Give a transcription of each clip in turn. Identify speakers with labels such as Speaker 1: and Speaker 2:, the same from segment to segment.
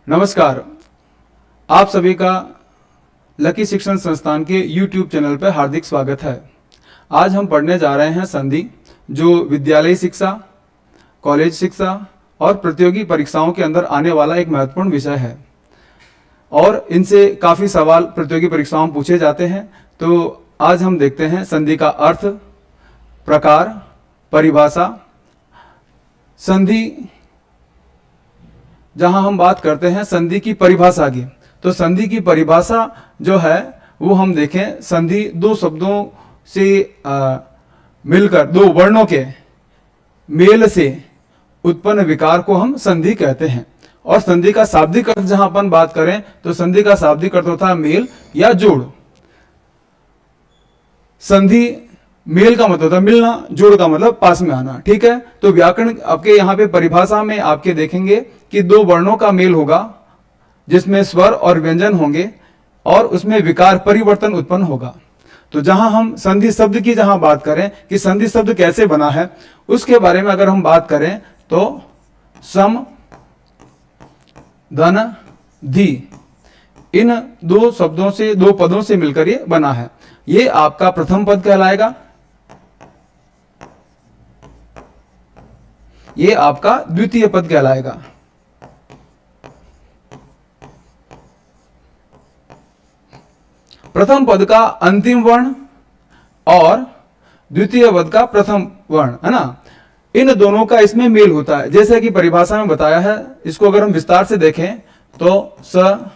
Speaker 1: नमस्कार। आप सभी का लकी शिक्षण संस्थान के YouTube चैनल पर हार्दिक स्वागत है। आज हम पढ़ने जा रहे हैं संधि, जो विद्यालयी शिक्षा, कॉलेज शिक्षा और प्रतियोगी परीक्षाओं के अंदर आने वाला एक महत्वपूर्ण विषय है और इनसे काफ़ी सवाल प्रतियोगी परीक्षाओं में पूछे जाते हैं। तो आज हम देखते हैं संधि का अर्थ, प्रकार, परिभाषा। संधि, जहां हम बात करते हैं संधि की परिभाषा की, तो संधि की परिभाषा जो है वो हम देखें, संधि दो शब्दों से मिलकर, दो वर्णों के मेल से उत्पन्न विकार को हम संधि कहते हैं। और संधि का शाब्दिक अर्थ जहां अपन बात करें तो संधि का शाब्दिक अर्थ होता है मेल या जोड़। संधि मेल का मतलब होता है मिलना, जोड़ का मतलब पास में आना। ठीक है, तो व्याकरण आपके यहाँ पे परिभाषा में आपके देखेंगे कि दो वर्णों का मेल होगा जिसमें स्वर और व्यंजन होंगे और उसमें विकार परिवर्तन उत्पन्न होगा। तो जहां हम संधि शब्द की जहां बात करें कि संधि शब्द कैसे बना है, उसके बारे में अगर हम बात करें तो सम, धन, धी, इन दो शब्दों से, दो पदों से मिलकर ये बना है। ये आपका प्रथम पद कहलाएगा, ये आपका द्वितीय पद कहलाएगा। प्रथम पद का अंतिम वर्ण और द्वितीय पद का प्रथम वर्ण, है ना, इन दोनों का इसमें मेल होता है। जैसे कि परिभाषा में बताया है, इसको अगर हम विस्तार से देखें तो स,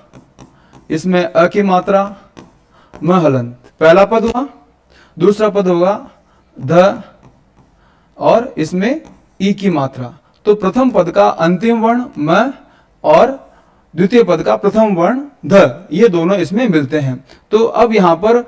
Speaker 1: इसमें अ की मात्रा, म हलंत, पहला पद हुआ, दूसरा पद होगा ध और इसमें ई की मात्रा। तो प्रथम पद का अंतिम वर्ण म और द्वितीय पद का प्रथम वर्ण ध, ये दोनों इसमें मिलते हैं। तो अब यहां पर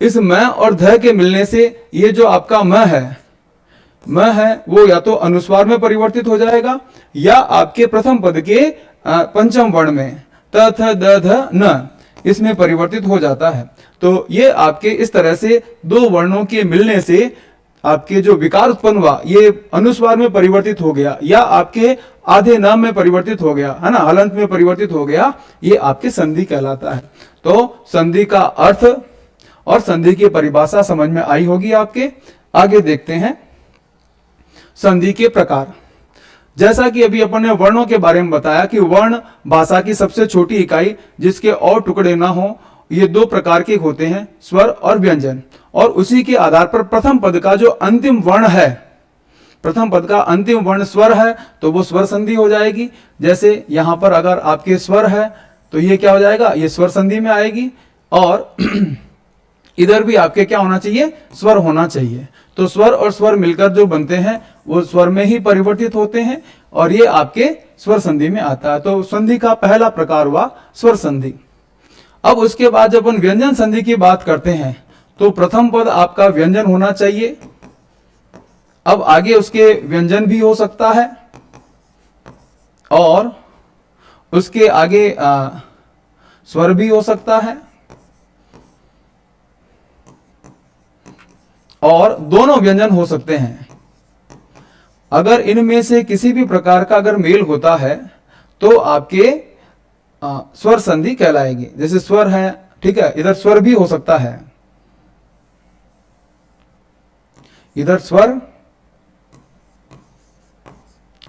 Speaker 1: इस म और ध के मिलने से ये जो आपका म है वो या तो अनुस्वार में परिवर्तित हो जाएगा या आपके प्रथम पद के पंचम वर्ण में त थ द ध न, इसमें परिवर्तित हो जाता है। तो ये आपके इस तरह से दो वर्णों के मिलने से आपके जो विकार उत्पन्न हुआ ये अनुस्वार में परिवर्तित हो गया या आपके आधे न में परिवर्तित हो गया, है ना, हलंत में परिवर्तित हो गया, ये आपकी संधि कहलाता है। तो संधि का अर्थ और संधि की परिभाषा समझ में आई होगी आपके। आगे देखते हैं संधि के प्रकार। जैसा कि अभी अपन ने वर्णों के बारे में बताया कि वर्ण भाषा की सबसे छोटी इकाई जिसके और टुकड़े ना हो, ये दो प्रकार के होते हैं, स्वर और व्यंजन। और उसी के आधार पर प्रथम पद का जो अंतिम वर्ण है, प्रथम पद का अंतिम वर्ण स्वर है तो वो स्वर संधि हो जाएगी। जैसे यहां पर अगर आपके स्वर है तो ये क्या हो जाएगा, ये स्वर संधि में आएगी। और इधर भी आपके क्या होना चाहिए, स्वर होना चाहिए। तो स्वर और स्वर मिलकर जो बनते हैं वो स्वर में ही परिवर्तित होते हैं और ये आपके स्वर संधि में आता है। तो संधि का पहला प्रकार हुआ स्वर संधि। अब उसके बाद जब अपन व्यंजन संधि की बात करते हैं तो प्रथम पद आपका व्यंजन होना चाहिए। अब आगे उसके व्यंजन भी हो सकता है और उसके आगे स्वर भी हो सकता है और दोनों व्यंजन हो सकते हैं। अगर इनमें से किसी भी प्रकार का अगर मेल होता है तो आपके स्वर संधि कहलाएगी। जैसे स्वर है, ठीक है, इधर स्वर भी हो सकता है, इधर स्वर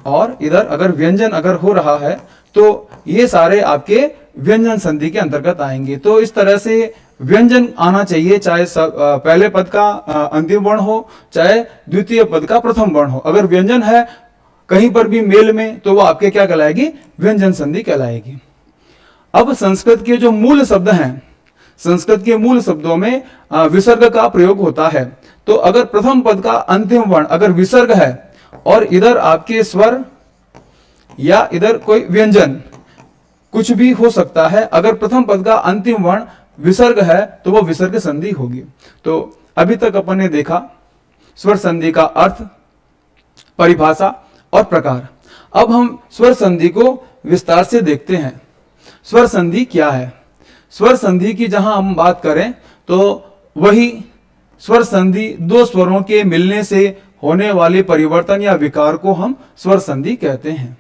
Speaker 1: और इधर अगर व्यंजन अगर हो रहा है तो ये सारे आपके व्यंजन संधि के अंतर्गत आएंगे। तो इस तरह से व्यंजन आना चाहिए, चाहे पहले पद का अंतिम वर्ण हो चाहे द्वितीय पद का प्रथम वर्ण हो। अगर व्यंजन है कहीं पर भी मेल में तो वो आपके क्या कहलाएगी, व्यंजन संधि कहलाएगी। अब संस्कृत के जो मूल शब्द हैं, संस्कृत के मूल शब्दों में विसर्ग का प्रयोग होता है। तो अगर प्रथम पद का अंतिम वर्ण अगर विसर्ग है और इधर आपके स्वर या इधर कोई व्यंजन कुछ भी हो सकता है, अगर प्रथम पद का अंतिम वर्ण विसर्ग है तो वो विसर्ग संधि होगी। तो अभी तक अपन ने देखा स्वर संधि का अर्थ, परिभाषा और प्रकार। अब हम स्वर संधि को विस्तार से देखते हैं। स्वर संधि क्या है? स्वर संधि की जहां हम बात करें तो वही स्वर संधि दो स्वरों के मिलने से होने वाले परिवर्तन या विकार को हम स्वर संधि कहते हैं।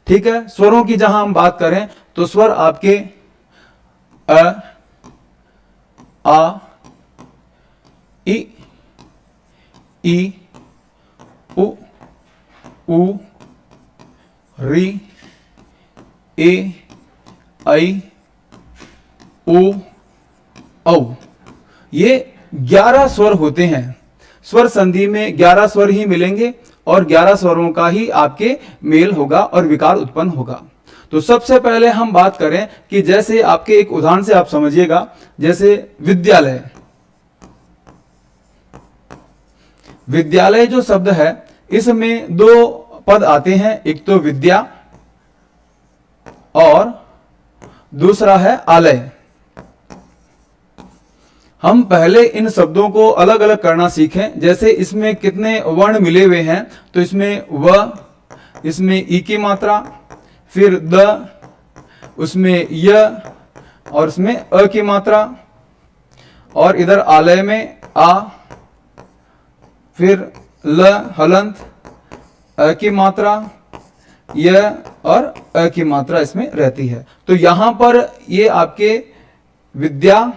Speaker 1: ठीक है। स्वरों की जहां हम बात करें तो स्वर आपके अ, आ, इ, उ, ऊ, री, ए, ऐ, ओ, औ। ये 11 स्वर होते हैं। स्वर संधि में 11 स्वर ही मिलेंगे और 11 स्वरों का ही आपके मेल होगा और विकार उत्पन्न होगा। तो सबसे पहले हम बात करें कि जैसे आपके एक उदाहरण से आप समझिएगा, जैसे विद्यालय। विद्यालय जो शब्द है इसमें 2 पद आते हैं, एक तो विद्या और दूसरा है आलय। हम पहले इन शब्दों को अलग अलग करना सीखें। जैसे इसमें कितने वर्ण मिले हुए हैं, तो इसमें व, इसमें ई की मात्रा, फिर द, उसमें य और इसमें अ की मात्रा, और इधर आलय में आ, फिर ल हलंत, अ की मात्रा, य और अ की मात्रा इसमें रहती है। तो यहां पर ये आपके विद्या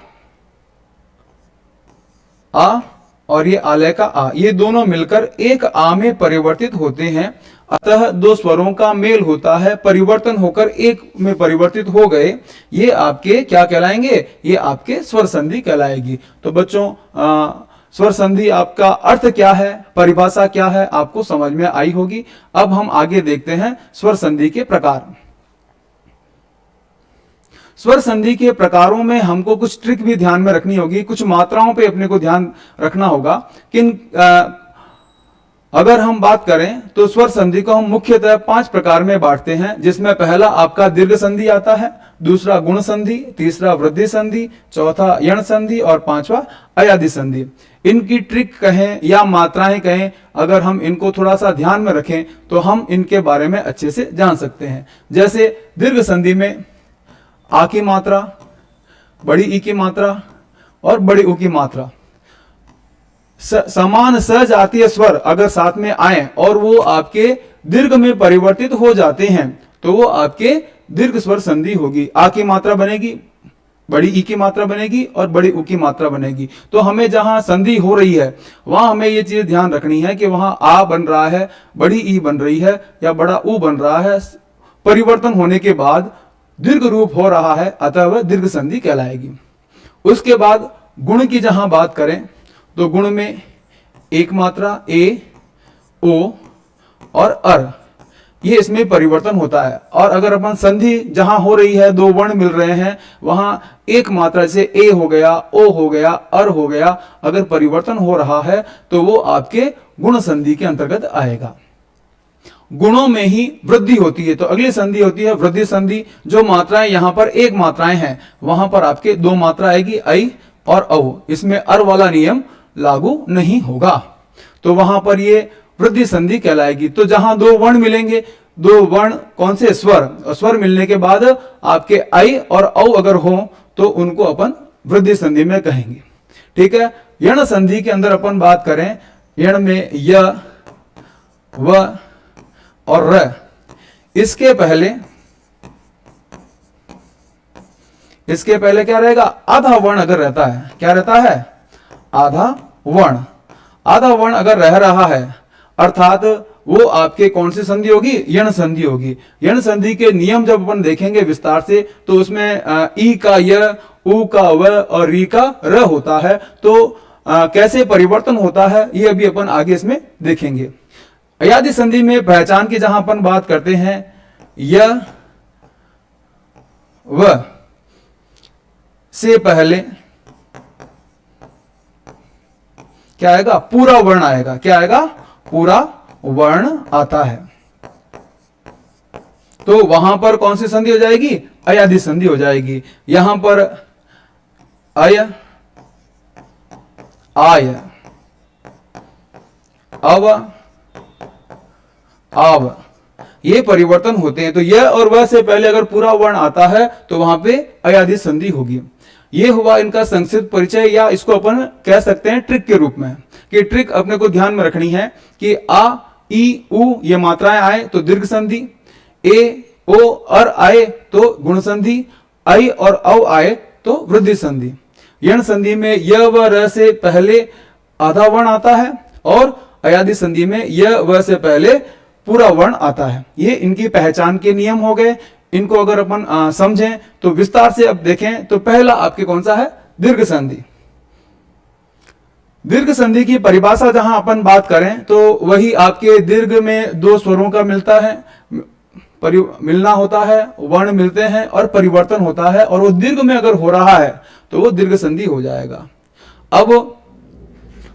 Speaker 1: आ और ये आलय का आ, ये दोनों मिलकर एक आ में परिवर्तित होते हैं। अतः 2 स्वरों का मेल होता है, परिवर्तन होकर एक में परिवर्तित हो गए। ये आपके क्या कहलाएंगे? ये आपके स्वर संधि कहलाएगी। तो बच्चों स्वर संधि आपका अर्थ क्या है, परिभाषा क्या है, आपको समझ में आई होगी। अब हम आगे देखते हैं स्वर संधि के प्रकार। स्वर संधि के प्रकारों में हमको कुछ ट्रिक भी ध्यान में रखनी होगी, कुछ मात्राओं पे अपने को ध्यान रखना होगा। अगर हम बात करें तो स्वर संधि को हम मुख्यतः 5 प्रकार में बांटते हैं, जिसमें पहला आपका दीर्घ संधि आता है, दूसरा गुण संधि, तीसरा वृद्धि संधि, चौथा यण संधि और 5वां अयादि संधि। इनकी ट्रिक कहें या मात्राएं कहें, अगर हम इनको थोड़ा सा ध्यान में रखें तो हम इनके बारे में अच्छे से जान सकते हैं। जैसे दीर्घ संधि में आ की मात्रा, बड़ी ई की मात्रा और बड़ी उ की मात्रा, समान सजातीय स्वर अगर साथ में आए और वो आपके दीर्घ में परिवर्तित हो जाते हैं तो वो आपके दीर्घ स्वर संधि होगी। आ की मात्रा बनेगी, बड़ी ई की मात्रा बनेगी और बड़ी उ की मात्रा बनेगी। तो हमें जहां संधि हो रही है वहां हमें ये चीज ध्यान रखनी है कि वहां आ बन रहा है, बड़ी ई बन रही है या बड़ा उ बन रहा है, परिवर्तन होने के बाद दीर्घ रूप हो रहा है, अतः वह दीर्घ संधि कहलाएगी। उसके बाद गुण की जहां बात करें तो गुण में एक मात्रा ए, ओ और अर, ये इसमें परिवर्तन होता है। और अगर अपन संधि जहां हो रही है, 2 वर्ण मिल रहे हैं, वहां एक मात्रा से ए हो गया, ओ हो गया, अर हो गया, अगर परिवर्तन हो रहा है तो वो आपके गुण संधि के अंतर्गत आएगा। गुणों में ही वृद्धि होती है तो अगली संधि होती है वृद्धि संधि। जो मात्राएं यहां पर एक मात्राएं हैं वहां पर आपके 2 मात्रा आएगी, ऐ और औ। इसमें अर वाला नियम लागू नहीं होगा, तो वहां पर ये वृद्धि संधि कहलाएगी। तो जहां 2 वर्ण मिलेंगे, 2 वर्ण कौन से? स्वर, स्वर मिलने के बाद आपके ऐ और औ अगर हो तो उनको अपन वृद्धि संधि में कहेंगे। ठीक है। यण संधि के अंदर अपन बात करें, यण में य, व और र, इसके पहले क्या रहेगा? आधा वर्ण अगर रहता है, क्या रहता है? आधा वर्ण। आधा वर्ण अगर रह रहा है अर्थात वो आपके कौन सी संधि होगी? यण संधि होगी। यण संधि के नियम जब अपन देखेंगे विस्तार से तो उसमें ई का य, उ का व और री का र होता है। तो कैसे परिवर्तन होता है ये अभी अपन आगे इसमें देखेंगे। अयादि संधि में पहचान की जहां अपन बात करते हैं, य व से पहले क्या आएगा? पूरा वर्ण आएगा। क्या आएगा? पूरा वर्ण आता है। तो वहां पर कौन सी संधि हो जाएगी? अयादि संधि हो जाएगी। यहां पर अय, आय, अव, आव, ये परिवर्तन होते हैं। तो यह और वह से पहले अगर पूरा वर्ण आता है तो वहां पे अयादि संधि होगी। ये हुआ इनका संक्षिप्त परिचय, या इसको अपन कह सकते हैं ट्रिक के रूप में, कि ट्रिक अपने को ध्यान में रखनी है कि आ, ई, उ ये मात्राएं आए तो दीर्घ संधि, ए, ओ अर आए तो गुण संधि, आई और औ आए तो वृद्धि संधि। यण संधि में य व र से पहले आधा वर्ण आता है और अयादि संधि में य व से पहले पूरा वर्ण आता है। ये इनकी पहचान के नियम हो गए। इनको अगर अपन समझें तो विस्तार से अब देखें तो पहला आपके कौन सा है, दीर्घ संधि। दीर्घ संधि की परिभाषा जहां अपन बात करें तो वही आपके दीर्घ में दो स्वरों का मिलता है, मिलना होता है, वर्ण मिलते हैं और परिवर्तन होता है, और वो दीर्घ में अगर हो रहा है तो वो दीर्घ संधि हो जाएगा। अब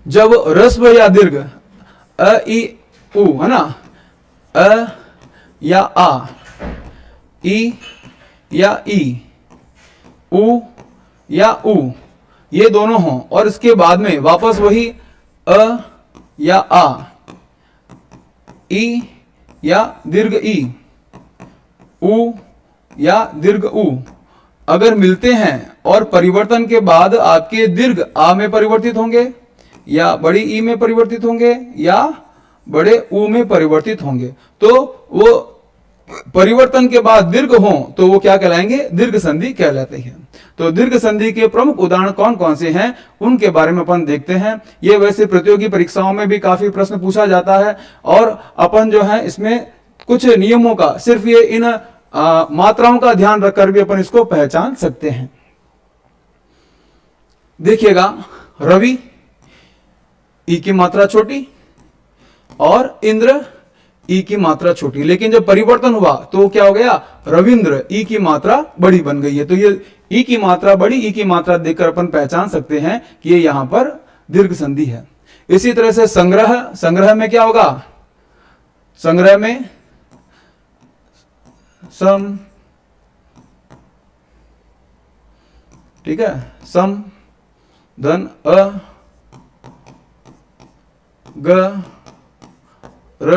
Speaker 1: जब ह्रस्व या दीर्घ अ ई उ है ना, अ या आ, ई या ई, उ या उ, ये दोनों हों और इसके बाद में वापस वही अ या आ, ई या दीर्घ ई, उ या दीर्घ उ अगर मिलते हैं और परिवर्तन के बाद आपके दीर्घ आ में परिवर्तित होंगे या बड़ी ई में परिवर्तित होंगे या बड़े उ में परिवर्तित होंगे, तो वो परिवर्तन के बाद दीर्घ हो तो वो क्या कहलाएंगे, दीर्घ संधि कहलाते हैं। तो दीर्घ संधि के प्रमुख उदाहरण कौन कौन से हैं उनके बारे में अपन देखते हैं। ये वैसे प्रतियोगी परीक्षाओं में भी काफी प्रश्न पूछा जाता है और अपन जो है इसमें कुछ नियमों का, सिर्फ ये इन मात्राओं का ध्यान रखकर भी अपन इसको पहचान सकते हैं। देखिएगा, रवि ई की मात्रा छोटी और इंद्र ई की मात्रा छोटी, लेकिन जब परिवर्तन हुआ तो क्या हो गया, रविंद्र ई की मात्रा बड़ी बन गई है। तो ये ई की मात्रा बड़ी, ई की मात्रा देखकर अपन पहचान सकते हैं कि ये यहां पर दीर्घ संधि है। इसी तरह से संग्रह, संग्रह में क्या होगा, संग्रह में सम, ठीक है, सम धन अ ग र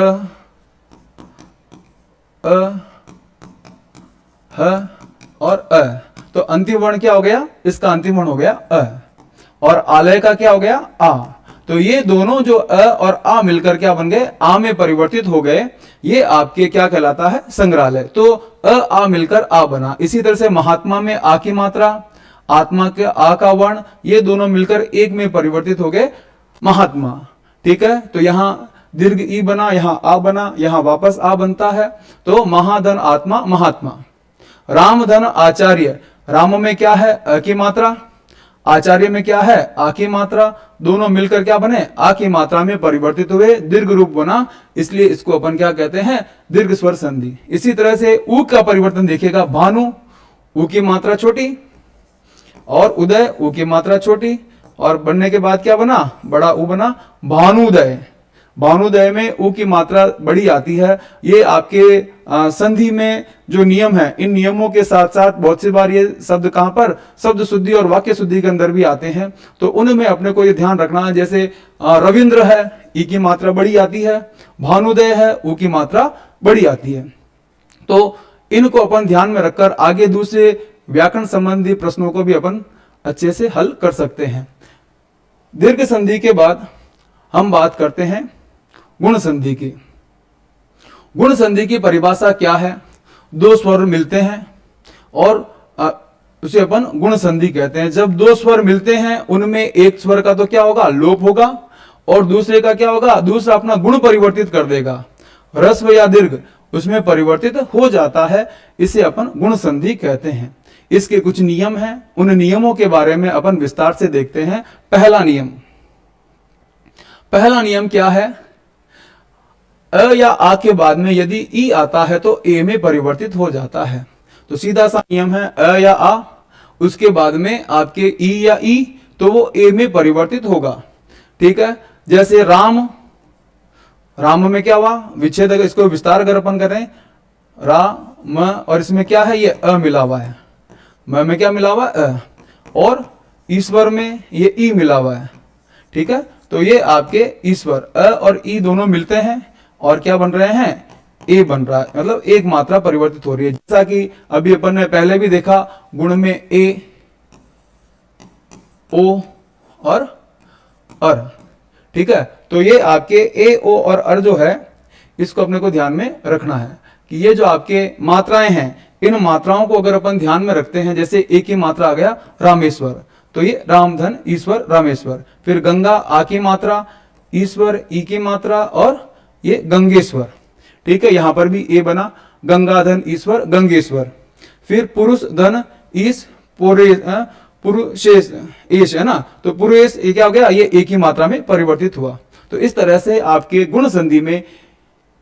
Speaker 1: अ ह और अ, तो अंतिम वर्ण क्या हो गया, इसका अंतिम वर्ण हो गया अ, और आलय का क्या हो गया, आ। तो ये दोनों जो अ और आ मिलकर क्या बन गए, आ में परिवर्तित हो गए। ये आपके क्या कहलाता है, संग्रहालय। तो अ आ मिलकर आ बना। इसी तरह से महात्मा में आ की मात्रा, आत्मा के आ का वर्ण, ये दोनों मिलकर एक में परिवर्तित हो गए महात्मा। ठीक है, तो यहां दीर्घ ई बना, यहां आ बना, यहां वापस आ बनता है। तो महाधन आत्मा महात्मा। राम धन आचार्य, राम में क्या है, अ की मात्रा, आचार्य में क्या है, आ की मात्रा, दोनों मिलकर क्या बने, आ की मात्रा में परिवर्तित हुए, दीर्घ रूप बना, इसलिए इसको अपन क्या कहते हैं, दीर्घ स्वर संधि। इसी तरह से उ का परिवर्तन देखिएगा, भानु उ की मात्रा छोटी और उदय उ की मात्रा छोटी, और बनने के बाद क्या बना, बड़ा उ बना, भानुदय। भानुदय में उ की मात्रा बड़ी आती है। ये आपके संधि में जो नियम है, इन नियमों के साथ साथ बहुत सी बार ये शब्द कहां पर, शब्द शुद्धि और वाक्य शुद्धि के अंदर भी आते हैं। तो उनमें अपने को ये ध्यान रखना है, जैसे रविंद्र है, ई की मात्रा बड़ी आती है, भानुदय है, उ की मात्रा बड़ी आती है। तो इनको अपन ध्यान में रखकर आगे दूसरे व्याकरण संबंधी प्रश्नों को भी अपन अच्छे से हल कर सकते हैं। दीर्घ संधि के बाद हम बात करते हैं गुण संधि की। गुण संधि की परिभाषा क्या है, दो स्वर मिलते हैं और उसे अपन गुण संधि कहते हैं। जब दो स्वर मिलते हैं उनमें एक स्वर का तो क्या होगा, लोप होगा, और दूसरे का क्या होगा, दूसरा अपना गुण परिवर्तित कर देगा, ह्रस्व या दीर्घ उसमें परिवर्तित हो जाता है। इसे अपन गुण संधि कहते हैं। इसके कुछ नियम हैं, उन नियमों के बारे में अपन विस्तार से देखते हैं। पहला नियम क्या है, अ या आ के बाद में यदि ई आता है तो ए में परिवर्तित हो जाता है। तो सीधा सा नियम है, अ या आ, उसके बाद में आपके ई या ई, तो वो ए में परिवर्तित होगा। ठीक है, जैसे राम, राम में क्या हुआ, विच्छेद, इसको विस्तार अगर अपन करें, रा म, और इसमें क्या है, ये अ मिला हुआ है, म में क्या मिला हुआ है, अ, और ईश्वर में ये ई मिला हुआ है। ठीक है, तो ये आपके ईश्वर, अ और ई दोनों मिलते हैं और क्या बन रहे हैं, ए बन रहा है, मतलब एक मात्रा परिवर्तित हो रही है। जैसा कि अभी अपन ने पहले भी देखा, गुण में ए, ओ और अर। ठीक है, तो ये आपके ए, ओ और अर जो है, इसको अपने को ध्यान में रखना है कि ये जो आपके मात्राएं हैं, इन मात्राओं को अगर अपन ध्यान में रखते हैं, जैसे एक ही मात्रा आ गया रामेश्वर, तो ये राम धन ईश्वर रामेश्वर। फिर गंगा आ की मात्रा, ईश्वर ई की मात्रा, और ये गंगेश्वर। ठीक है, यहां पर भी ए बना, गंगा धन ईश्वर गंगेश्वर। फिर पुरुष धन ईश पुरुषेश एश है ना, तो पुरुष ये क्या हो गया, ये एक ही मात्रा में परिवर्तित हुआ। तो इस तरह से आपके गुण संधि में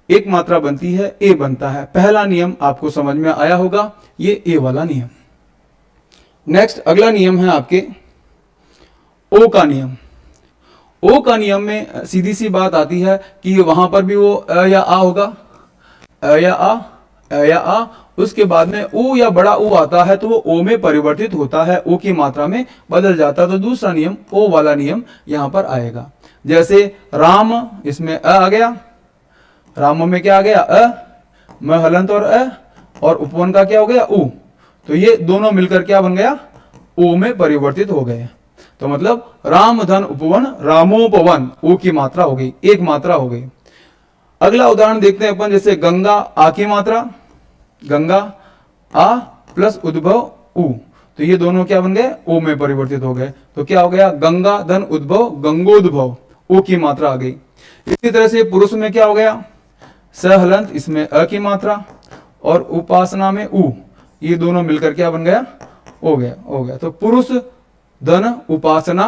Speaker 1: एक मात्रा बनती है, ए बनता है। पहला नियम आपको समझ में आया होगा, ये ए वाला नियम। नेक्स्ट अगला नियम है आपके ओ का नियम। ओ का नियम में सीधी सी बात आती है कि वहां पर भी वो अ या आ होगा, अ या आ, उसके बाद में ऊ या बड़ा ऊ आता है तो वो ओ में परिवर्तित होता है, ओ की मात्रा में बदल जाता है। तो दूसरा नियम ओ वाला नियम यहां पर आएगा। जैसे राम, इसमें अ आ गया, राम में क्या आ गया, म हलंत और उपवन का क्या हो गया, ऊ। तो ये दोनों मिलकर क्या बन गया, ओ में परिवर्तित हो गए। तो मतलब राम धन उपवन रामोपवन, ओ की मात्रा हो गई, एक मात्रा हो गई। अगला उदाहरण देखते हैं अपन, जैसे गंगा आ की मात्रा, गंगा आ प्लस उद्भव उ, तो ये दोनों क्या बन गए, ओ में परिवर्तित हो गए। तो क्या हो गया, गंगा धन उद्भव गंगोद्भव, ओ की मात्रा आ गई। इसी तरह से पुरुष में क्या हो गया, सहलंत, इसमें अ की मात्रा, और उपासना में उ, ये दोनों मिलकर क्या बन गया, हो गया। तो पुरुष धन उपासना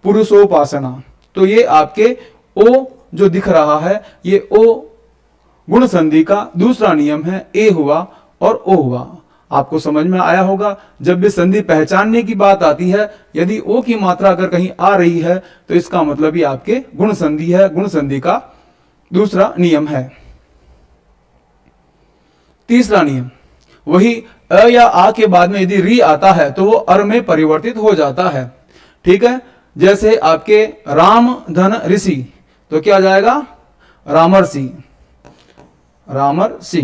Speaker 1: पुरुषोपासना। तो ये आपके ओ जो दिख रहा है, ये ओ गुण संधि का दूसरा नियम है, ए हुआ और ओ हुआ। आपको समझ में आया होगा। जब भी संधि पहचानने की बात आती है, यदि ओ की मात्रा अगर कहीं आ रही है तो इसका मतलब ही आपके गुण संधि है, गुण संधि का दूसरा नियम है। तीसरा नियम, वही अ या आ के बाद में यदि री आता है तो वो अर में परिवर्तित हो जाता है। ठीक है, जैसे आपके राम धन ऋषि, तो क्या आ जाएगा, रामर्षि, रामर्षि।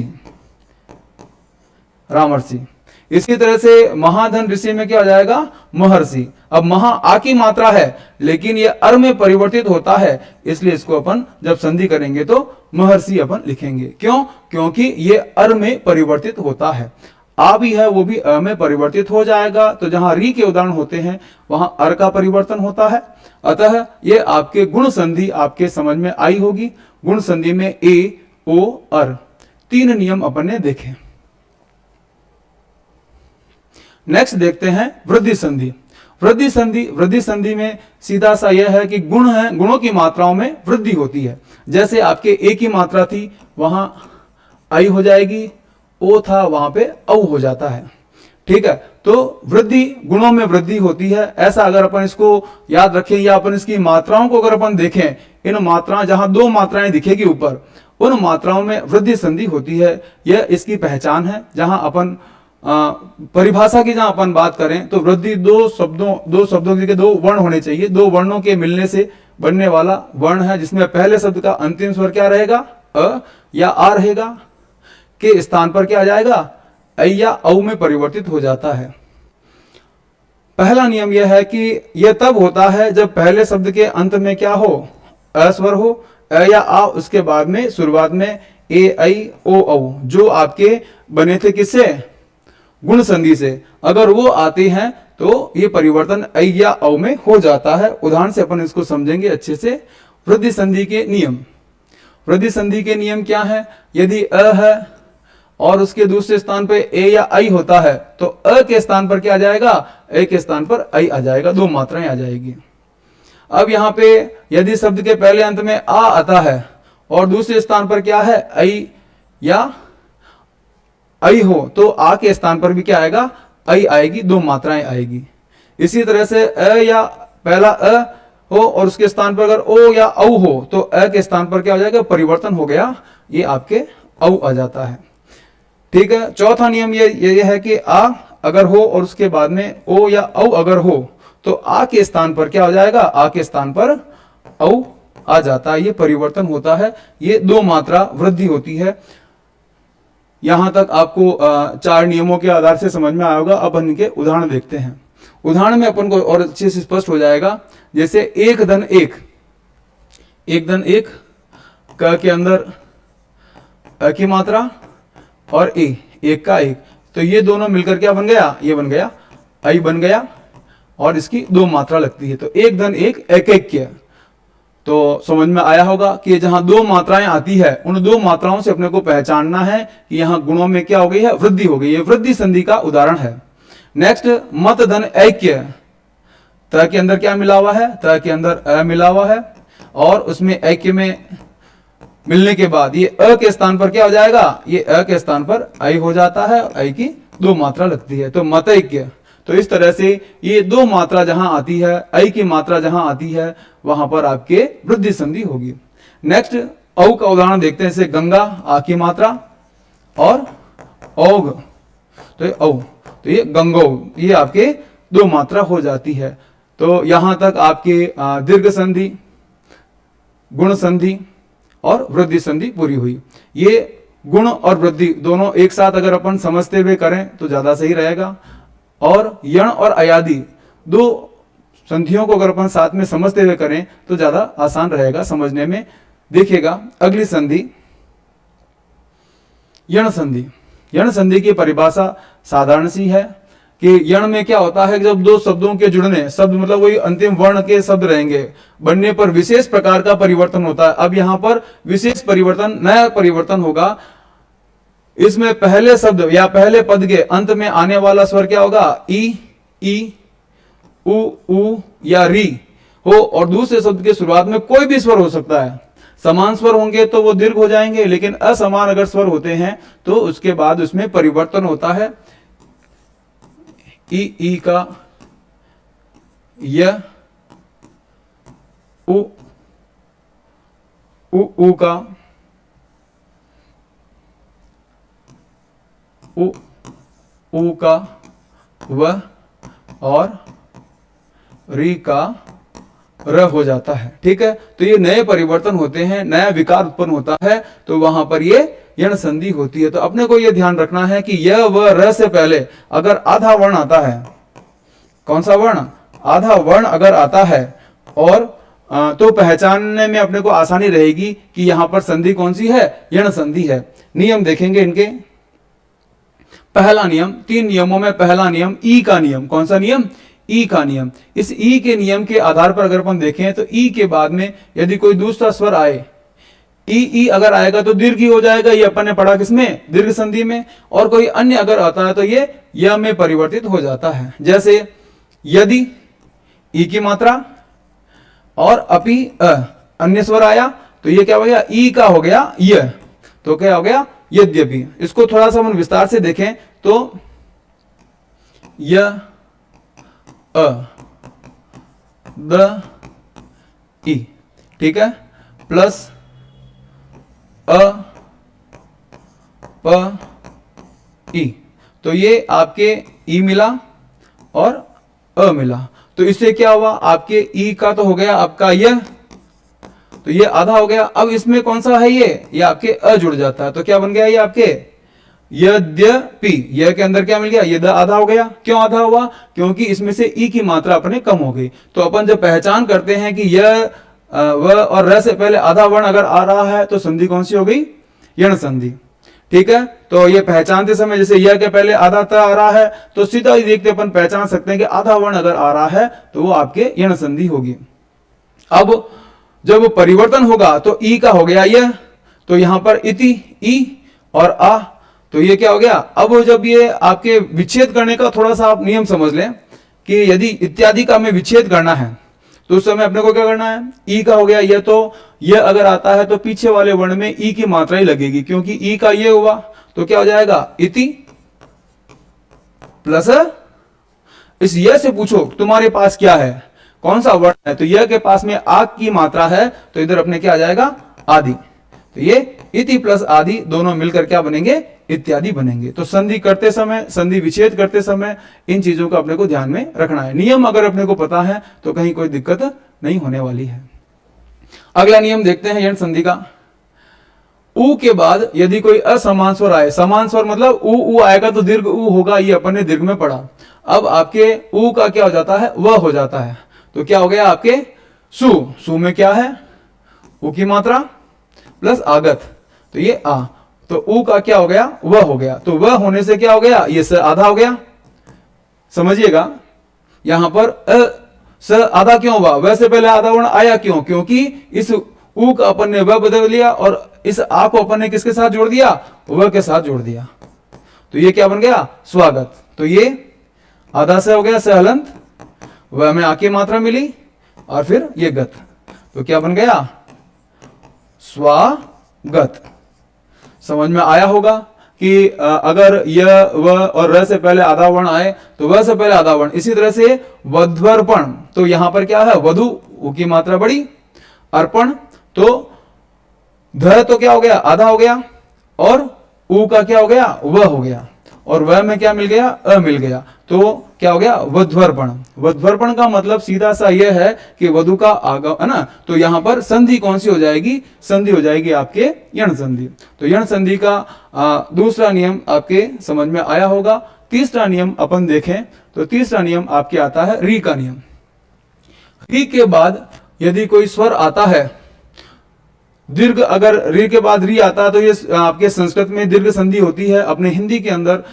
Speaker 1: इसी तरह से महाधन ऋषि में क्या हो जाएगा, महर्षि। अब महा आ की मात्रा है लेकिन ये अर में परिवर्तित होता है, इसलिए इसको अपन जब संधि करेंगे तो महर्षि अपन लिखेंगे। क्यों, क्योंकि ये अर में परिवर्तित होता है। आ भी है वो भी अ में परिवर्तित हो जाएगा। तो जहां री के उदाहरण होते हैं वहां अर का परिवर्तन होता है। अतः ये आपके गुण संधि आपके समझ में आई होगी। गुण संधि में ए ओ अर, तीन नियम अपन ने देखे। नेक्स्ट देखते हैं वृद्धि संधि। वृद्धि संधि में सीधा सा यह है कि गुण है, गुणों की मात्राओं में वृद्धि होती है। जैसे आपके ए की मात्रा थी वहां आई हो जाएगी, ओ था वहां पे औ हो जाता है। ठीक है, तो वृद्धि, गुणों में वृद्धि होती है। ऐसा अगर अपन इसको याद रखें या अपन इसकी मात्राओं को अगर अपन देखें, इन मात्राएं जहां दो मात्राएं दिखेगी ऊपर, उन मात्राओं में वृद्धि संधि होती है। यह इसकी पहचान है। जहां अपन परिभाषा की जहां अपन बात करें तो वृद्धि दो शब्दों के दो वर्ण होने चाहिए। दो वर्णों के मिलने से बनने वाला वर्ण है, जिसमें पहले शब्द का अंतिम स्वर क्या रहेगा, अ या आ रहेगा, के स्थान पर क्या आ जाएगा, ऐ या औ में परिवर्तित हो जाता है। पहला नियम यह है कि यह तब होता है जब पहले शब्द के अंत में क्या हो, अस्वर हो, अ या आ, उसके बाद में शुरुआत में ए ऐ ओ औ, जो आपके बने थे किससे, गुण संधि से। अगर वो आते हैं तो ये परिवर्तन ऐ या औ में हो जाता है। उदाहरण से अपन इसको समझेंगे अच्छे से। वृद्धि संधि के नियम, वृद्धि संधि के नियम क्या है, यदि अ है और उसके दूसरे स्थान पे ए या आई होता है तो अ के स्थान पर क्या आ जाएगा, ए के स्थान पर आई आ जाएगा, दो मात्राएं आ जाएगी। अब यहां पे यदि शब्द के पहले अंत में आ आता है और दूसरे स्थान पर क्या है, आई या आई हो, तो आ के स्थान पर भी क्या आएगा, आई आएगी, दो मात्राएं आएगी। इसी तरह से अ या पहला अ हो और उसके स्थान पर अगर ओ या औ हो तो अ के स्थान पर क्या हो जाएगा, परिवर्तन हो गया, ये आपके औ आ जाता है। ठीक है, चौथा नियम ये है कि आ अगर हो और उसके बाद में ओ या औ अगर हो तो आ के स्थान पर क्या हो जाएगा, आ के स्थान पर औ आ जाता है, ये परिवर्तन होता है। ये दो मात्रा वृद्धि होती है। यहां तक आपको चार नियमों के आधार से समझ में आया होगा। अब इनके उदाहरण देखते हैं। उदाहरण में अपन को और अच्छे से स्पष्ट हो जाएगा। जैसे एक धन एक, एक धन एक, क के अंदर अ की मात्रा, और ए, एक का एक, तो ये दोनों मिलकर क्या बन गया, ये बन गया आई बन गया, और इसकी दो मात्रा लगती है, तो एक धन एक एकैक्य। तो समझ में आया होगा कि जहां दो मात्राएं आती है उन दो मात्राओं से अपने को पहचानना है कि यहां गुणों में क्या हो गई है, वृद्धि हो गई है, वृद्धि संधि का उदाहरण है। नेक्स्ट, मत धन ऐक्य, त के अंदर क्या मिला हुआ है, त के अंदर अ मिला हुआ है, और उसमें ऐक्य में मिलने के बाद ये अ के स्थान पर क्या हो जाएगा, ये अ के स्थान पर आई हो जाता है, आई की दो मात्रा लगती है, तो मतैक्य। तो इस तरह से ये दो मात्रा जहां आती है, आई की मात्रा जहां आती है, वहां पर आपके वृद्धि संधि होगी। नेक्स्ट, औ का उदाहरण देखते हैं, जैसे गंगा आ की मात्रा और औग, तो ये औ, तो ये गंगो, ये आपके दो मात्रा हो जाती है। तो यहां तक आपके दीर्घ संधि, गुण संधि और वृद्धि संधि पूरी हुई। ये गुण और वृद्धि दोनों एक साथ अगर अपन समझते हुए करें तो ज्यादा सही रहेगा, और यण और अयादि दो संधियों को अगर अपन साथ में समझते हुए करें तो ज्यादा आसान रहेगा समझने में। देखिएगा अगली संधि यण संधि। यण संधि की परिभाषा साधारण सी है कि यण में क्या होता है कि जब दो शब्दों के जुड़ने, शब्द मतलब वही अंतिम वर्ण के शब्द रहेंगे, बनने पर विशेष प्रकार का परिवर्तन होता है। अब यहां पर विशेष परिवर्तन, नया परिवर्तन होगा। इसमें पहले शब्द या पहले पद के अंत में आने वाला स्वर क्या होगा, ई, उ या री हो, और दूसरे शब्द के शुरुआत में कोई भी स्वर हो सकता है। समान स्वर होंगे तो वो दीर्घ हो जाएंगे, लेकिन असमान अगर स्वर होते हैं तो उसके बाद उसमें परिवर्तन होता है। ई का य, उ का उ का व, और री का र हो जाता है। ठीक है, तो ये नए परिवर्तन होते हैं, नया विकार उत्पन्न होता है, तो वहां पर ये यण संधि होती है। तो अपने को ये ध्यान रखना है कि य व र से पहले अगर आधा वर्ण आता है, कौन सा वर्ण, आधा वर्ण अगर आता है, और तो पहचानने में अपने को आसानी रहेगी कि यहां पर संधि कौन सी है, यण संधि है। नियम देखेंगे इनके। पहला नियम, तीन नियमों में पहला नियम ई का नियम। कौन सा नियम, ई का नियम। इस ई के नियम के आधार पर अगर अपन देखें तो ई के बाद में यदि कोई दूसरा स्वर आए, ई अगर आएगा तो दीर्घ हो जाएगा, ये अपन ने पढ़ा किसमें, दीर्घ संधि में। और कोई अन्य अगर आता है तो ये य में परिवर्तित हो जाता है। जैसे यदि ई की मात्रा और अपि अन्य स्वर आया तो ये क्या हो गया, ई का हो गया य, तो क्या हो गया यद्यपि। इसको थोड़ा सा हम विस्तार से देखें तो य अ द ई, ठीक है, प्लस अ प ई, तो ये आपके ई मिला और अ मिला, तो इससे क्या हुआ, आपके ई का तो हो गया आपका यह, तो ये आधा हो गया। अब इसमें कौन सा है, ये आपके अ जुड़ जाता है, तो क्या बन गया ये आपके यद्यपि। यह के अंदर क्या मिल गया, ये द आधा हो गया। क्यों आधा हुआ, क्योंकि इसमें से ई की मात्रा अपने कम हो गई। तो अपन जब पहचान करते हैं कि यह व और र से पहले आधा वर्ण अगर आ रहा है तो संधि कौन सी हो गई, यण संधि। ठीक है, तो ये पहचानते समय जैसे यह के पहले आधा त आ रहा है तो सीधा ही देखते अपन पहचान सकते हैं कि आधा वर्ण अगर आ रहा है तो वो आपके यण संधि होगी। अब जब परिवर्तन होगा तो ई का हो गया यह, तो यहां पर इति ई और आ, तो ये क्या हो गया। अब जब ये आपके विच्छेद करने का थोड़ा सा आप नियम समझ लें कि यदि इत्यादि का हमें विच्छेद करना है तो उस समय अपने को क्या करना है, ई का हो गया यह, तो यह अगर आता है तो पीछे वाले वर्ण में ई की मात्रा ही लगेगी, क्योंकि ई का ये हुआ तो क्या हो जाएगा इति प्लस, इस यह से पूछो तुम्हारे पास क्या है, कौन सा वर्ण है, तो यह के पास में आ की मात्रा है तो इधर अपने क्या आ जाएगा आदि, तो ये इति प्लस आदि दोनों मिलकर क्या बनेंगे, इत्यादि बनेंगे। तो संधि करते समय, संधि विच्छेद करते समय इन चीजों का अपने को ध्यान में रखना है। नियम अगर अपने को पता है तो कहीं कोई दिक्कत नहीं होने वाली है। अगला नियम देखते हैं यण संधि का। उ के बाद यदि कोई असमान स्वर आए, समान स्वर मतलब उ आएगा तो दीर्घ उ होगा, ये अपन ने दीर्घ में पढ़ा। अब आपके उ का क्या हो जाता है, वह हो जाता है, तो क्या हो गया आपके सु में क्या है, उ की मात्रा प्लस आगत, तो ये आ, तो ऊ का क्या हो गया, वह हो गया। तो वह होने से क्या हो गया, ये स आधा हो गया। समझिएगा यहां पर स आधा क्यों हुआ, वह से पहले आधा वर्ण आया क्यों, क्योंकि इस ऊ का अपन ने वह बदल लिया और इस आ को अपन ने किसके साथ जोड़ दिया, वह के साथ जोड़ दिया। तो ये क्या बन गया, स्वागत। तो ये आधा से हो गया स हलंत, वह में आकी मात्रा मिली और फिर ये गत, तो क्या बन गया, स्वागत। समझ में आया होगा कि अगर यह वह और र से पहले आधा वर्ण आए तो वह से पहले आधा वर्ण। इसी तरह से वध्वर्पण, तो यहां पर क्या है, वधु, उ की मात्रा बड़ी, अर्पण तो ध तो क्या हो गया, आधा हो गया, और उ का क्या हो गया, वह हो गया, और वह में क्या मिल गया, अ मिल गया, तो क्या हो गया, वध्वर्पण। वध्वर्पण का मतलब सीधा सा यह है कि वधु का आगम, है ना। तो यहां पर संधि कौन सी हो जाएगी, संधि हो जाएगी आपके यण संधि। तो यण संधि का दूसरा नियम आपके समझ में आया होगा। तीसरा नियम अपन देखें तो तीसरा नियम आपके आता है री का नियम। री के बाद यदि कोई स्वर आता है, दीर्घ, अगर री के बाद री आता है तो ये आपके संस्कृत में दीर्घ संधि होती है। अपने हिंदी के अंदर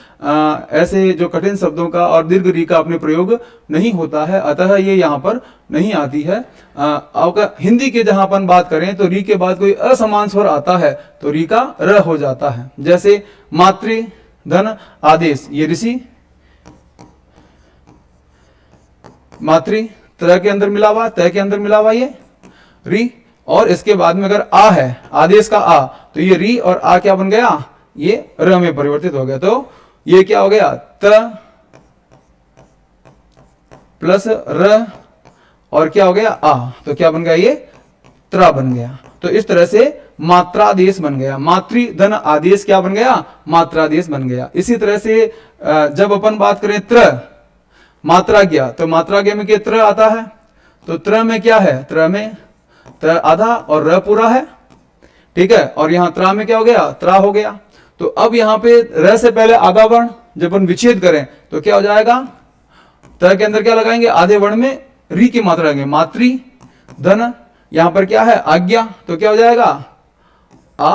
Speaker 1: ऐसे जो कठिन शब्दों का और दीर्घ री का अपने प्रयोग नहीं होता है, अतः ये यहाँ पर नहीं आती है। अगर हिंदी के जहां अपन बात करें तो री के बाद कोई असमान स्वर आता है तो री का र हो जाता है। जैसे मातृ धन आदेश, ये ऋषि, मातृ त्र के अंदर मिला हुआ, तय के अंदर मिला हुआ ये री, और इसके बाद में अगर आ है, आदेश का आ, तो ये री और आ क्या बन गया, ये र में परिवर्तित हो गया। तो ये क्या हो गया, त प्लस र और क्या हो गया, आ, तो क्या बन गया, ये त्रा बन गया। तो इस तरह से मात्रादेश बन गया। मातृ धन आदेश क्या बन गया, मात्रादेश बन गया। इसी तरह से जब अपन बात करें त्र मात्राज्ञा, तो मात्राज्ञा में क्या त्र आता है, तो त्र में क्या है, त्र में त्र आधा और र पूरा है, ठीक है, और यहां त्रा में क्या हो गया, त्रा हो गया। तो अब यहां पे र से पहले आधा वर्ण जब अपन विच्छेद करें तो क्या हो जाएगा, त्र के अंदर क्या लगाएंगे, आधे वर्ण में री की मात्रा लगाएंगे, मातृ धन, यहां पर क्या है, आज्ञा, तो क्या हो जाएगा, आ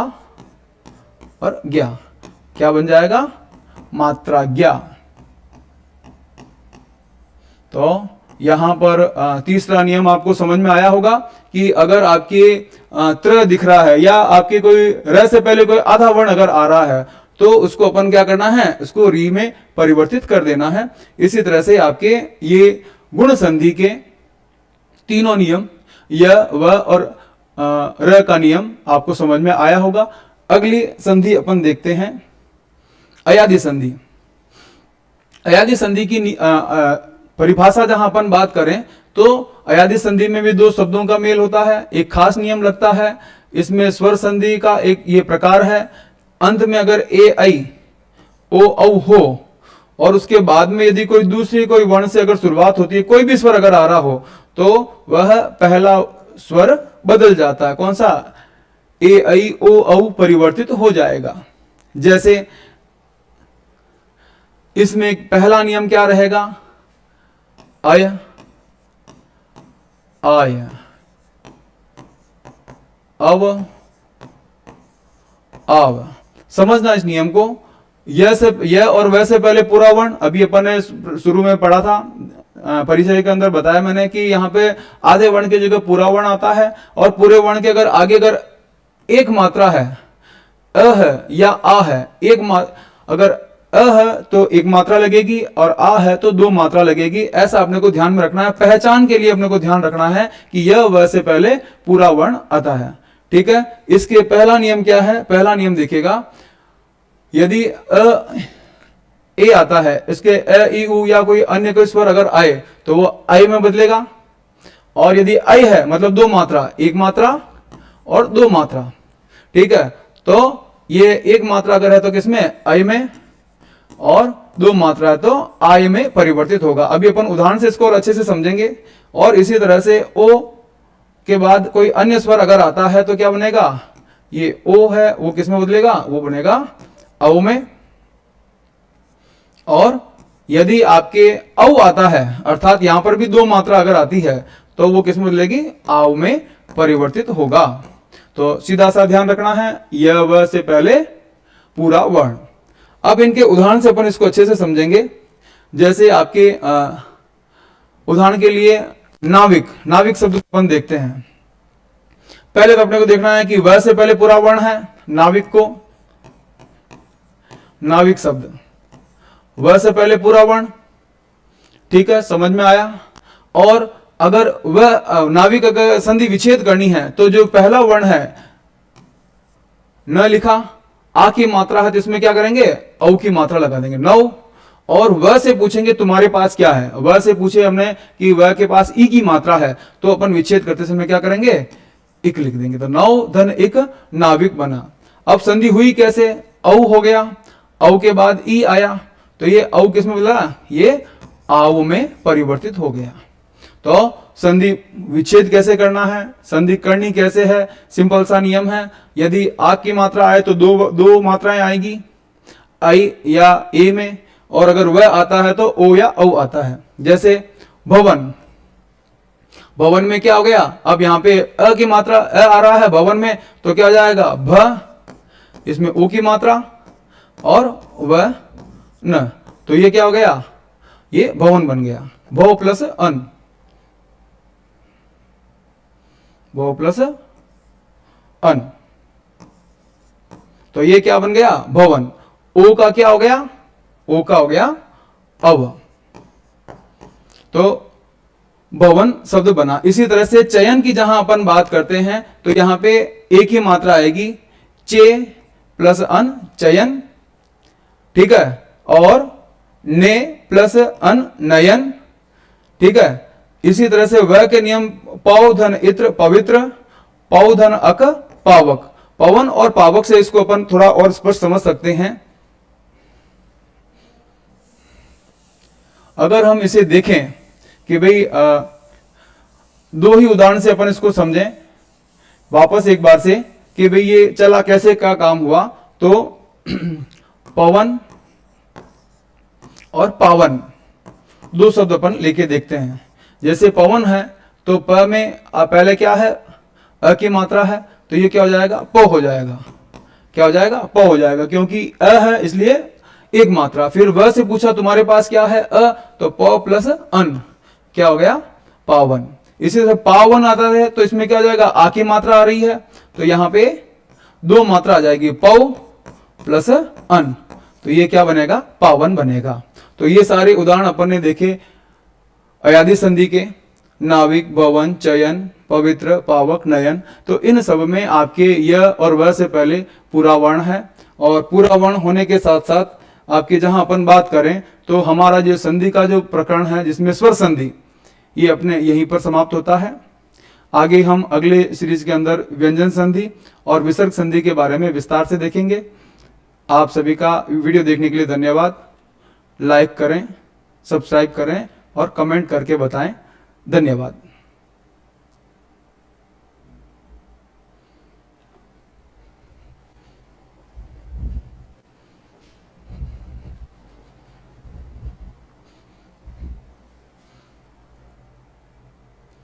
Speaker 1: और ज्ञा, क्या बन जाएगा, मात्राज्ञा। तो यहां पर तीसरा नियम आपको समझ में आया होगा कि अगर आपके त्र दिख रहा है या आपके कोई र से पहले कोई आधा वर्ण अगर आ रहा है तो उसको अपन क्या करना है, उसको री में परिवर्तित कर देना है। इसी तरह से आपके ये गुण संधि के तीनों नियम, य व और र का नियम आपको समझ में आया होगा। अगली संधि अपन देखते हैं अयादि संधि। अयादि संधि की परिभाषा जहां अपन बात करें तो अयादि संधि में भी दो शब्दों का मेल होता है, एक खास नियम लगता है। इसमें स्वर संधि का एक ये प्रकार है, अंत में अगर ए आई ओ औ हो और उसके बाद में यदि कोई दूसरी कोई वर्ण से अगर शुरुआत होती है, कोई भी स्वर अगर आ रहा हो तो वह पहला स्वर बदल जाता है। कौन सा, ए आई ओ औ परिवर्तित हो जाएगा। जैसे इसमें पहला नियम क्या रहेगा, अय आय, अव आव। समझना इस नियम को, यह और वह से पहले पूरा वर्ण, अभी अपन ने शुरू में पढ़ा था, परिचय के अंदर बताया मैंने कि यहाँ पे आधे वर्ण की जगह पूरा वर्ण आता है, और पूरे वर्ण के अगर आगे अगर एक मात्रा है, अ है या आ है, अगर अ है तो एक मात्रा लगेगी और आ है तो दो मात्रा लगेगी। ऐसा अपने को ध्यान में रखना है, पहचान के लिए अपने को ध्यान रखना है कि यह वह से पहले पूरा वर्ण आता है, ठीक है। इसके पहला नियम क्या है, पहला नियम देखिएगा, यदि ए आता है, इसके अ ई उ या कोई अन्य कोई स्वर अगर आए तो वो आई में बदलेगा, और यदि आई है मतलब दो मात्रा, एक मात्रा और दो मात्रा, ठीक है, तो ये एक मात्रा अगर है तो किसमें, आई में, और दो मात्रा है तो आय में परिवर्तित होगा। अभी अपन उदाहरण से इसको और अच्छे से समझेंगे। और इसी तरह से ओ के बाद कोई अन्य स्वर अगर आता है तो क्या बनेगा, ये ओ है वो किस में बदलेगा, वो बनेगा औ में। और यदि आपके औ आता है, अर्थात यहां पर भी दो मात्रा अगर आती है तो वो किस में बदलेगी, आव में परिवर्तित होगा। तो सीधा सा ध्यान रखना है, य व से पहले पूरा वर्ण। अब इनके उदाहरण से अपन इसको अच्छे से समझेंगे। जैसे आपके उदाहरण के लिए नाविक, नाविक शब्द अपन देखते हैं। पहले तो अपने को देखना है कि वह से पहले पूरा वर्ण है नाविक को, नाविक शब्द वह से पहले पूरा वर्ण, ठीक है, समझ में आया। और अगर वह नाविक अगर संधि विच्छेद करनी है तो जो पहला वर्ण है न लिखा, आ की मात्रा है तो इसमें क्या करेंगे, औ की मात्रा लगा देंगे, नौ। और वह से पूछेंगे तुम्हारे पास क्या है, वह से पूछे हमने कि वह के पास ई की मात्रा है, तो अपन विच्छेद करते समय क्या करेंगे, इक लिख देंगे, तो नौ धन इक नाविक बना। अब संधि हुई कैसे, औ हो गया, औ के बाद ई आया, तो ये औ किसमें बदला, ये आव में परिवर्तित हो गया। तो संधि विच्छेद कैसे करना है, संधि करनी कैसे है, सिंपल सा नियम है। यदि आ की मात्रा आए तो दो मात्राएं आएगी, आई या ए में, और अगर वह आता है तो ओ या औ आता है। जैसे भवन, भवन में क्या हो गया, अब यहाँ पे अ की मात्रा अ आ रहा है भवन में, तो क्या हो जाएगा भ, इसमें ओ की मात्रा और वह न, तो ये क्या हो गया, ये भवन बन गया। भव प्लस अन, भव प्लस अन, तो ये क्या बन गया, भवन। ओ का क्या हो गया, ओ का हो गया अव, तो भवन शब्द बना। इसी तरह से चयन की जहां अपन बात करते हैं तो यहां पे एक ही मात्रा आएगी, चे प्लस अन चयन, ठीक है, और ने प्लस अन नयन, ठीक है। इसी तरह से वह के नियम पौ धन इत्र पवित्र, पौ धन अक पावक। पवन और पावक से इसको अपन थोड़ा और स्पष्ट समझ सकते हैं। अगर हम इसे देखें कि भाई दो ही उदाहरण से अपन इसको समझें वापस एक बार से कि भाई ये चला कैसे का काम हुआ, तो पवन और पावन दो शब्द अपन लेके देखते हैं। जैसे पवन है तो प में पहले क्या है, अ की मात्रा है, तो ये क्या हो जाएगा, प हो जाएगा, क्या हो जाएगा, प हो जाएगा, क्योंकि अ है इसलिए एक मात्रा। फिर वह से पूछा तुम्हारे पास क्या है, अ, तो प प्लस अन क्या हो गया, पावन। इसी तरह पावन आता है तो इसमें क्या हो जाएगा, आ की मात्रा आ रही है, तो यहां पे दो मात्रा आ जाएगी, पौ प्लस अन, तो ये क्या बनेगा, पावन बनेगा। तो ये सारे उदाहरण अपन ने देखे अयादि संधि के, नाविक, भवन, चयन, पवित्र, पावक, नयन। तो इन सब में आपके य और वह से पहले पूरा वर्ण है, और पूरा वर्ण होने के साथ साथ आपके जहां अपन बात करें तो हमारा जो संधि का जो प्रकरण है जिसमें स्वर संधि, ये अपने यहीं पर समाप्त होता है। आगे हम अगले सीरीज के अंदर व्यंजन संधि और विसर्ग संधि के बारे में विस्तार से देखेंगे। आप सभी का वीडियो देखने के लिए धन्यवाद। लाइक करें, सब्सक्राइब करें और कमेंट करके बताएं। धन्यवाद।